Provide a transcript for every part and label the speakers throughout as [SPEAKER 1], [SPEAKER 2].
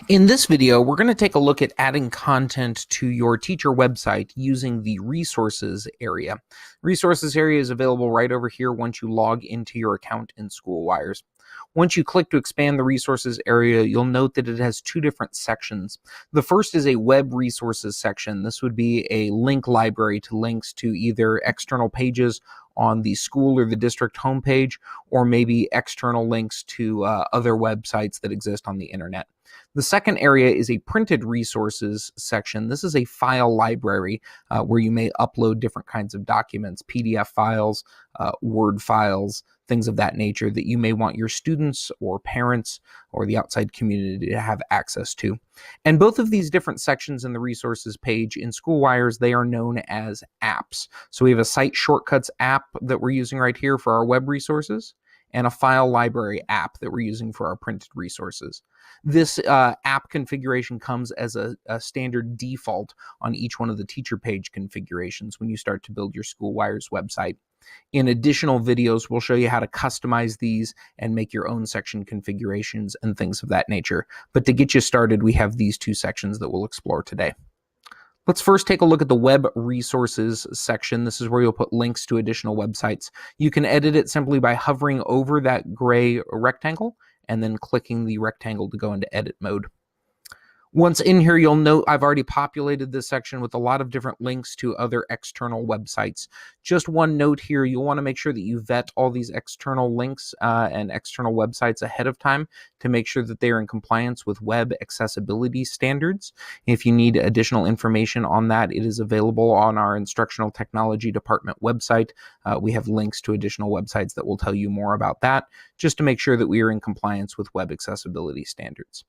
[SPEAKER 1] In this video, we're going to take a look at adding content to your teacher website using the resources area. Resources area is available right over here once you log into your account in SchoolWires. Once you click to expand the resources area, you'll note that it has two different sections. The first is a web resources section. This would be a link library to links to either external pages on the school or the district homepage, or maybe external links to other websites that exist on the internet. The second area is a printed resources section. This is a file library where you may upload different kinds of documents, PDF files, Word files, things of that nature that you may want your students or parents or the outside community to have access to. And both of these different sections in the resources page in SchoolWires, they are known as apps. So we have a site shortcuts app that we're using right here for our web resources, and a file library app that we're using for our printed resources. This app configuration comes as a standard default on each one of the teacher page configurations when you start to build your SchoolWires website. In additional videos, we'll show you how to customize these and make your own section configurations and things of that nature. But to get you started, we have these two sections that we'll explore today. Let's first take a look at the web resources section. This is where you'll put links to additional websites. You can edit it simply by hovering over that gray rectangle and then clicking the rectangle to go into edit mode. Once in here, you'll note I've already populated this section with a lot of different links to other external websites. Just one note here, you'll want to make sure that you vet all these external links and external websites ahead of time to make sure that they are in compliance with web accessibility standards. If you need additional information on that, it is available on our Instructional Technology Department website. We have links to additional websites that will tell you more about that, just to make sure that we are in compliance with web accessibility standards.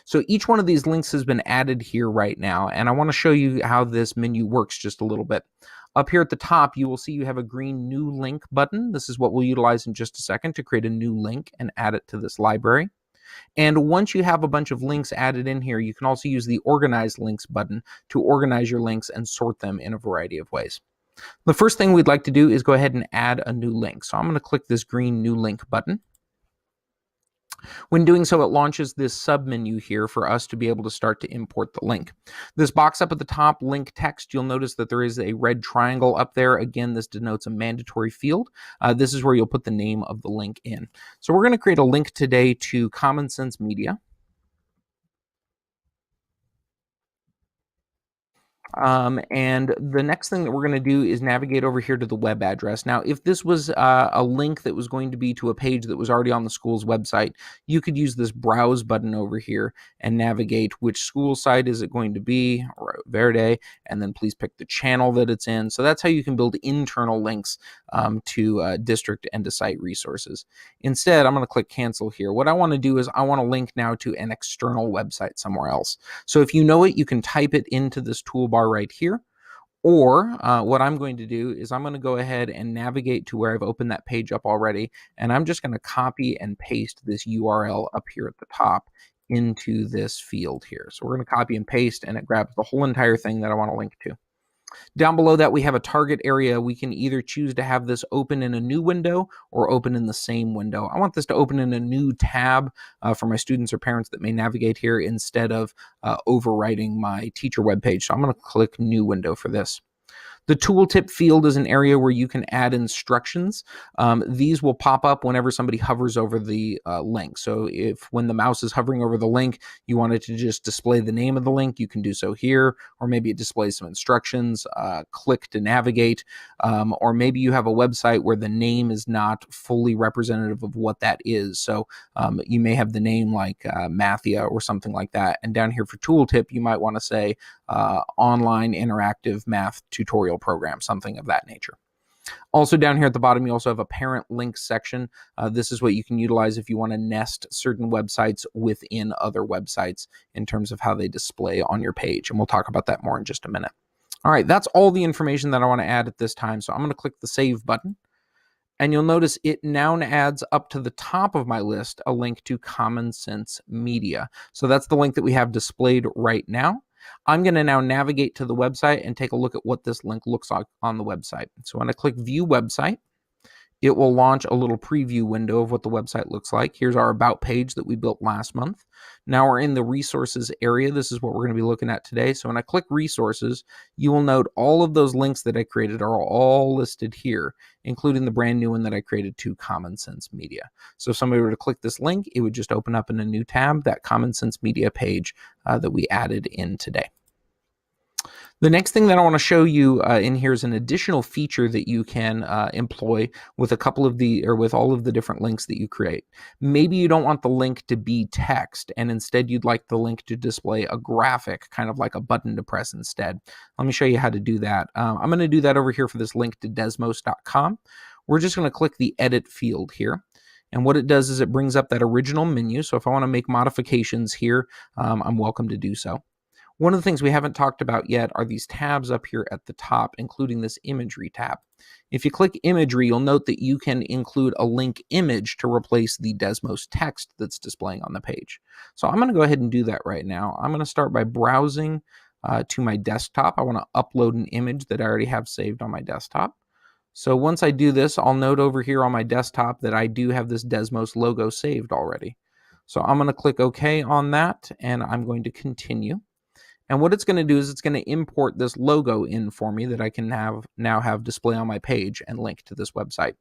[SPEAKER 1] So each one of these links has been added here right now, and I want to show you how this menu works just a little bit. Up here at the top, you will see you have a green New Link button. This is what we'll utilize in just a second to create a new link and add it to this library. And once you have a bunch of links added in here, you can also use the Organize Links button to organize your links and sort them in a variety of ways. The first thing we'd like to do is go ahead and add a new link. So I'm going to click this green New Link button. When doing so, it launches this submenu here for us to be able to start to import the link. This box up at the top, link text, you'll notice that there is a red triangle up there. Again, this denotes a mandatory field. This is where you'll put the name of the link in. So we're going to create a link today to Common Sense Media. And the next thing that we're going to do is navigate over here to the web address. Now, if this was a link that was going to be to a page that was already on the school's website, you could use this browse button over here and navigate which school site is it going to be, or Verde, and then please pick the channel that it's in. So that's how you can build internal links to district and to site resources. Instead, I'm going to click cancel here. What I want to do is I want to link now to an external website somewhere else. So if you know it, you can type it into this toolbar right here. Or what I'm going to do is I'm going to go ahead and navigate to where I've opened that page up already, and I'm just going to copy and paste this URL up here at the top into this field here. So we're going to copy and paste, and it grabs the whole entire thing that I want to link to. Down below that, we have a target area. We can either choose to have this open in a new window or open in the same window. I want this to open in a new tab for my students or parents that may navigate here instead of overwriting my teacher webpage. So I'm going to click New Window for this. The tooltip field is an area where you can add instructions. These will pop up whenever somebody hovers over the link. So if when the mouse is hovering over the link, you want it to just display the name of the link, you can do so here, or maybe it displays some instructions, click to navigate, or maybe you have a website where the name is not fully representative of what that is. So you may have the name like Mathia or something like that. And down here for tooltip, you might want to say online interactive math tutorial program, something of that nature. Also down here at the bottom, you also have a parent links section. This is what you can utilize if you want to nest certain websites within other websites in terms of how they display on your page. And we'll talk about that more in just a minute. All right, that's all the information that I want to add at this time. So I'm going to click the Save button. And you'll notice it now adds up to the top of my list a link to Common Sense Media. So that's the link that we have displayed right now. I'm going to now navigate to the website and take a look at what this link looks like on the website. So when I click View Website, it will launch a little preview window of what the website looks like. Here's our About page that we built last month. Now we're in the resources area. This is what we're going to be looking at today. So when I click resources, you will note all of those links that I created are all listed here, including the brand new one that I created to Common Sense Media. So if somebody were to click this link, it would just open up in a new tab, that Common Sense Media page that we added in today. The next thing that I want to show you in here is an additional feature that you can employ with with all of the different links that you create. Maybe you don't want the link to be text, and instead you'd like the link to display a graphic, kind of like a button to press instead. Let me show you how to do that. I'm going to do that over here for this link to desmos.com. We're just going to click the edit field here. And what it does is it brings up that original menu. So if I want to make modifications here, I'm welcome to do so. One of the things we haven't talked about yet are these tabs up here at the top, including this imagery tab. If you click imagery, you'll note that you can include a link image to replace the Desmos text that's displaying on the page. So I'm going to go ahead and do that right now. I'm going to start by browsing to my desktop. I want to upload an image that I already have saved on my desktop. So once I do this, I'll note over here on my desktop that I do have this Desmos logo saved already. So I'm going to click OK on that, and I'm going to continue. And what it's going to do is it's going to import this logo in for me that I can now have display on my page and link to this website.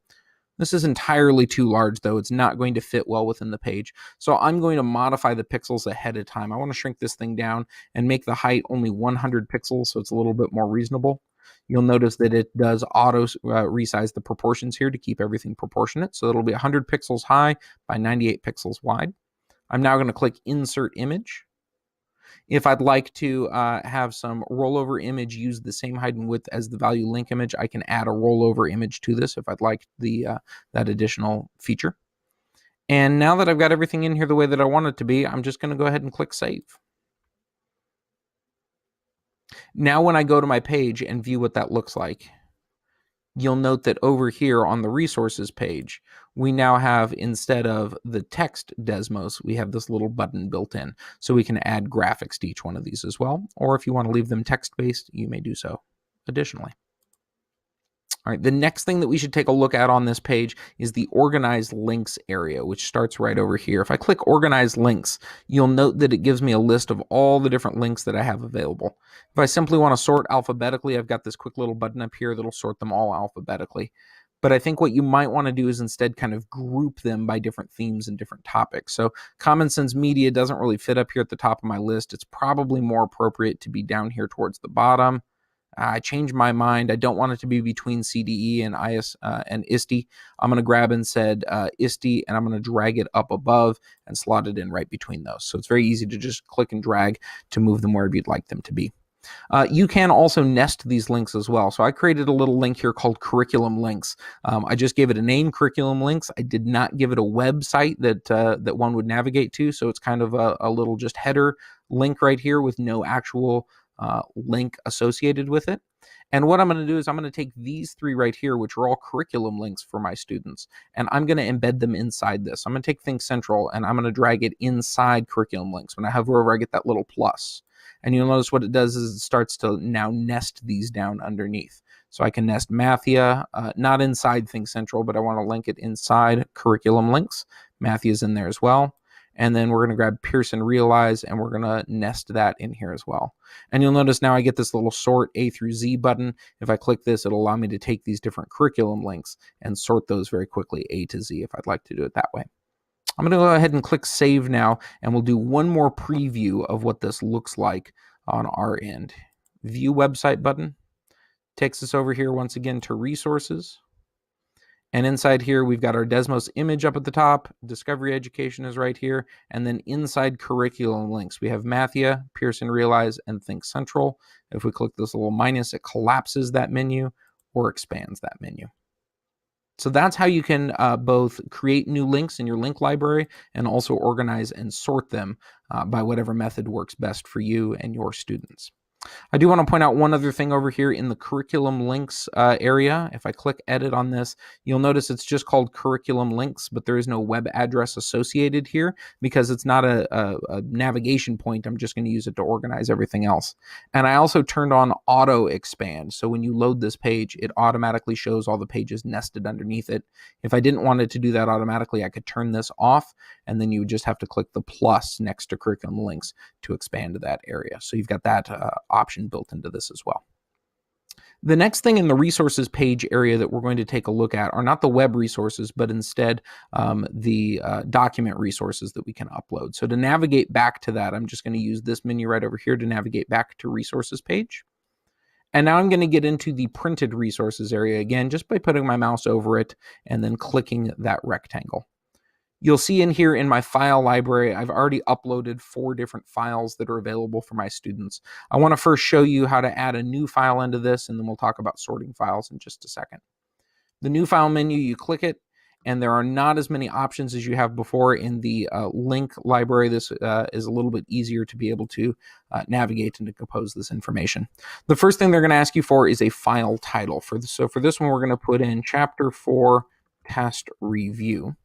[SPEAKER 1] This is entirely too large, though. It's not going to fit well within the page. So I'm going to modify the pixels ahead of time. I want to shrink this thing down and make the height only 100 pixels, so it's a little bit more reasonable. You'll notice that it does auto resize the proportions here to keep everything proportionate. So it'll be 100 pixels high by 98 pixels wide. I'm now going to click Insert Image. If I'd like to have some rollover image use the same height and width as the value link image, I can add a rollover image to this if I'd like that additional feature. And now that I've got everything in here the way that I want it to be, I'm just going to go ahead and click Save. Now when I go to my page and view what that looks like, you'll note that over here on the resources page, we now have, instead of the text Desmos, we have this little button built in. So we can add graphics to each one of these as well. Or if you want to leave them text-based, you may do so additionally. All right, the next thing that we should take a look at on this page is the Organize Links area, which starts right over here. If I click Organize Links, you'll note that it gives me a list of all the different links that I have available. If I simply want to sort alphabetically, I've got this quick little button up here that'll sort them all alphabetically. But I think what you might want to do is instead kind of group them by different themes and different topics. So Common Sense Media doesn't really fit up here at the top of my list. It's probably more appropriate to be down here towards the bottom. I changed my mind. I don't want it to be between CDE and ISTE. I'm going to grab and said ISTE, and I'm going to drag it up above and slot it in right between those. So it's very easy to just click and drag to move them wherever you'd like them to be. You can also nest these links as well. So I created a little link here called Curriculum Links. I just gave it a name, Curriculum Links. I did not give it a website that one would navigate to. So it's kind of a little just header link right here with no actual link associated with it. And what I'm going to do is I'm going to take these three right here, which are all curriculum links for my students, and I'm going to embed them inside this. I'm going to take Think Central and I'm going to drag it inside curriculum links. When I hover over, I get that little plus. And you'll notice what it does is it starts to now nest these down underneath. So I can nest Mathia, not inside Think Central, but I want to link it inside curriculum links. Mathia's in there as well. And then we're going to grab Pearson Realize, and we're going to nest that in here as well. And you'll notice now I get this little sort A through Z button. If I click this, it'll allow me to take these different curriculum links and sort those very quickly, A to Z, if I'd like to do it that way. I'm going to go ahead and click Save now, and we'll do one more preview of what this looks like on our end. View Website button takes us over here once again to Resources. And inside here, we've got our Desmos image up at the top. Discovery Education is right here. And then inside curriculum links, we have Mathia, Pearson Realize, and Think Central. If we click this little minus, it collapses that menu or expands that menu. So that's how you can both create new links in your link library and also organize and sort them by whatever method works best for you and your students. I do want to point out one other thing over here in the curriculum links area. If I click edit on this, you'll notice it's just called curriculum links, but there is no web address associated here because it's not a navigation point. I'm just going to use it to organize everything else. And I also turned on auto expand. So when you load this page, it automatically shows all the pages nested underneath it. If I didn't want it to do that automatically, I could turn this off, and then you would just have to click the plus next to curriculum links to expand to that area. So you've got that option built into this as well. The next thing in the resources page area that we're going to take a look at are not the web resources, but instead the document resources that we can upload. So to navigate back to that, I'm just going to use this menu right over here to navigate back to resources page. And now I'm going to get into the printed resources area again, just by putting my mouse over it and then clicking that rectangle. You'll see in here in my file library, I've already uploaded 4 different files that are available for my students. I want to first show you how to add a new file into this, and then we'll talk about sorting files in just a second. The new file menu, you click it, and there are not as many options as you have before in the link library. This is a little bit easier to be able to navigate and to compose this information. The first thing they're going to ask you for is a file title. So for this one, we're going to put in Chapter 4 Test Review.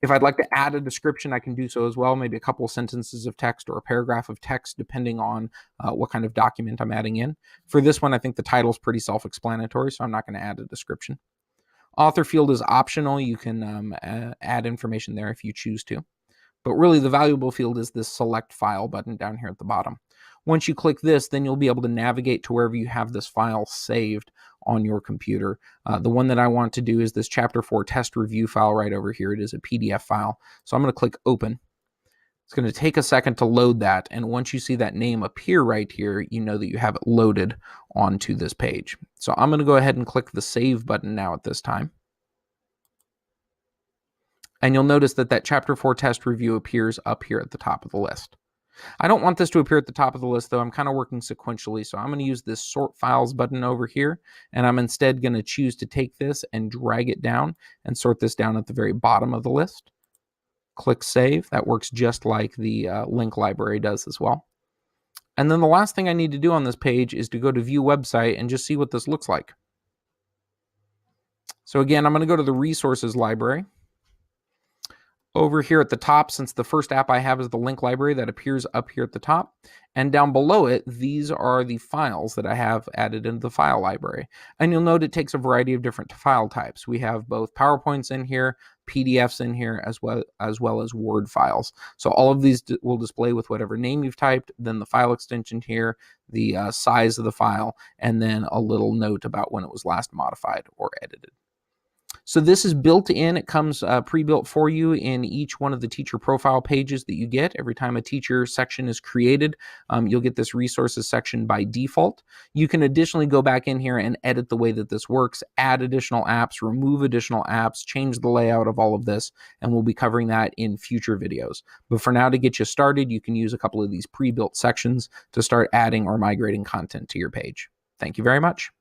[SPEAKER 1] If I'd like to add a description, I can do so as well, maybe a couple of sentences of text or a paragraph of text, depending on what kind of document I'm adding in. For this one, I think the title is pretty self-explanatory, so I'm not going to add a description. Author field is optional. You can add information there if you choose to. But really, the valuable field is this select file button down here at the bottom. Once you click this, then you'll be able to navigate to wherever you have this file saved on your computer. The one that I want to do is this Chapter 4 test review file right over here. It is a PDF file. So I'm going to click open. It's going to take a second to load that. And once you see that name appear right here, you know that you have it loaded onto this page. So I'm going to go ahead and click the save button now at this time. And you'll notice that that Chapter 4 test review appears up here at the top of the list. I don't want this to appear at the top of the list, though. I'm kind of working sequentially, so I'm going to use this Sort Files button over here, and I'm instead going to choose to take this and drag it down and sort this down at the very bottom of the list. Click Save. That works just like the link library does as well. And then the last thing I need to do on this page is to go to View Website and just see what this looks like. So again, I'm going to go to the Resources library. Over here at the top, since the first app I have is the link library, that appears up here at the top. And down below it, these are the files that I have added into the file library. And you'll note it takes a variety of different file types. We have both PowerPoints in here, PDFs in here, as well as Word files. So all of these will display with whatever name you've typed, then the file extension here, the size of the file, and then a little note about when it was last modified or edited. So this is built in. It comes pre-built for you in each one of the teacher profile pages that you get. Every time a teacher section is created, you'll get this resources section by default. You can additionally go back in here and edit the way that this works, add additional apps, remove additional apps, change the layout of all of this, and we'll be covering that in future videos. But for now, to get you started, you can use a couple of these pre-built sections to start adding or migrating content to your page. Thank you very much.